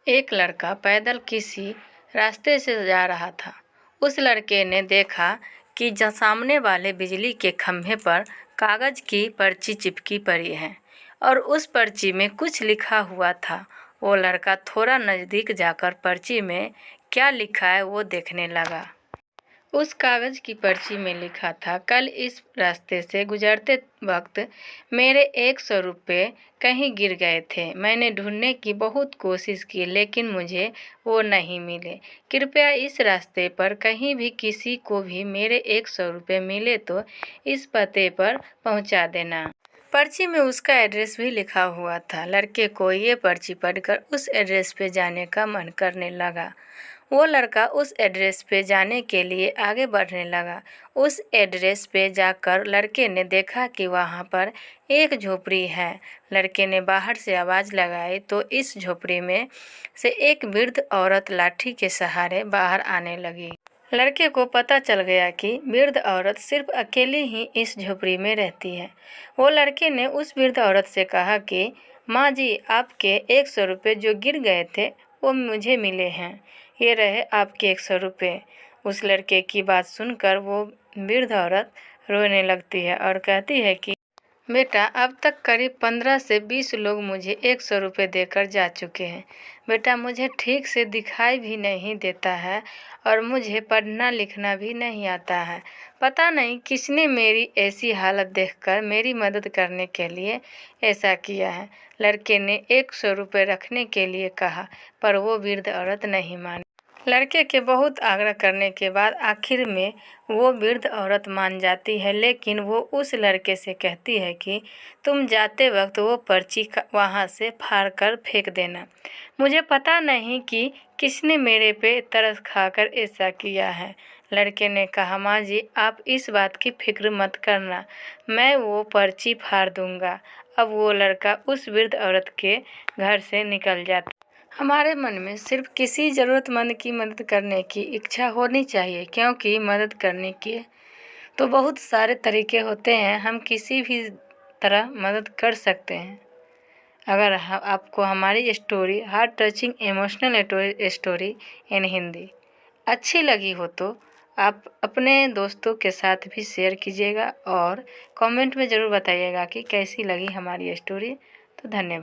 एक लड़का पैदल किसी रास्ते से जा रहा था। उस लड़के ने देखा कि सामने वाले बिजली के खंभे पर कागज की पर्ची चिपकी पड़ी है और उस पर्ची में कुछ लिखा हुआ था। वो लड़का थोड़ा नज़दीक जाकर पर्ची में क्या लिखा है वो देखने लगा। उस कागज की पर्ची में लिखा था, कल इस रास्ते से गुजरते वक्त मेरे 100 रुपये कहीं गिर गए थे। मैंने ढूंढने की बहुत कोशिश की लेकिन मुझे वो नहीं मिले। कृपया इस रास्ते पर कहीं भी किसी को भी मेरे 100 रुपये मिले तो इस पते पर पहुंचा देना। पर्ची में उसका एड्रेस भी लिखा हुआ था। लड़के को ये पर्ची पढ़कर उस एड्रेस पे जाने का मन करने लगा। वो लड़का उस एड्रेस पे जाने के लिए आगे बढ़ने लगा। उस एड्रेस पे जाकर लड़के ने देखा कि वहाँ पर एक झोपड़ी है। लड़के ने बाहर से आवाज़ लगाई तो इस झोपड़ी में से एक वृद्ध औरत लाठी के सहारे बाहर आने लगी। लड़के को पता चल गया कि वृद्ध औरत सिर्फ अकेली ही इस झोपड़ी में रहती है। वो लड़के ने उस वृद्ध औरत से कहा कि माँ जी, आपके 100 रुपये जो गिर गए थे वो मुझे मिले हैं। ये रहे आपके 100 रुपये। उस लड़के की बात सुनकर वो वृद्ध औरत रोने लगती है और कहती है कि बेटा, अब तक करीब 15 से 20 लोग मुझे 100 रुपये देकर जा चुके हैं। बेटा, मुझे ठीक से दिखाई भी नहीं देता है और मुझे पढ़ना लिखना भी नहीं आता है। पता नहीं किसने मेरी ऐसी हालत देखकर मेरी मदद करने के लिए ऐसा किया है। लड़के ने 100 रुपये रखने के लिए कहा पर वो वृद्ध औरत नहीं मानी। लड़के के बहुत आग्रह करने के बाद आखिर में वो वृद्ध औरत मान जाती है, लेकिन वो उस लड़के से कहती है कि तुम जाते वक्त वो पर्ची वहाँ से फाड़ कर फेंक देना। मुझे पता नहीं कि किसने मेरे पे तरस खाकर ऐसा किया है। लड़के ने कहा, माँ जी, आप इस बात की फिक्र मत करना, मैं वो पर्ची फाड़ दूंगा। अब वो लड़का उस वृद्ध औरत के घर से निकल जाता। हमारे मन में सिर्फ किसी ज़रूरतमंद की मदद करने की इच्छा होनी चाहिए, क्योंकि मदद करने के तो बहुत सारे तरीके होते हैं। हम किसी भी तरह मदद कर सकते हैं। अगर आपको हमारी story heart touching emotional story in Hindi अच्छी लगी हो तो आप अपने दोस्तों के साथ भी शेयर कीजिएगा और कमेंट में ज़रूर बताइएगा कि कैसी लगी हमारी स्टोरी। तो धन्यवाद।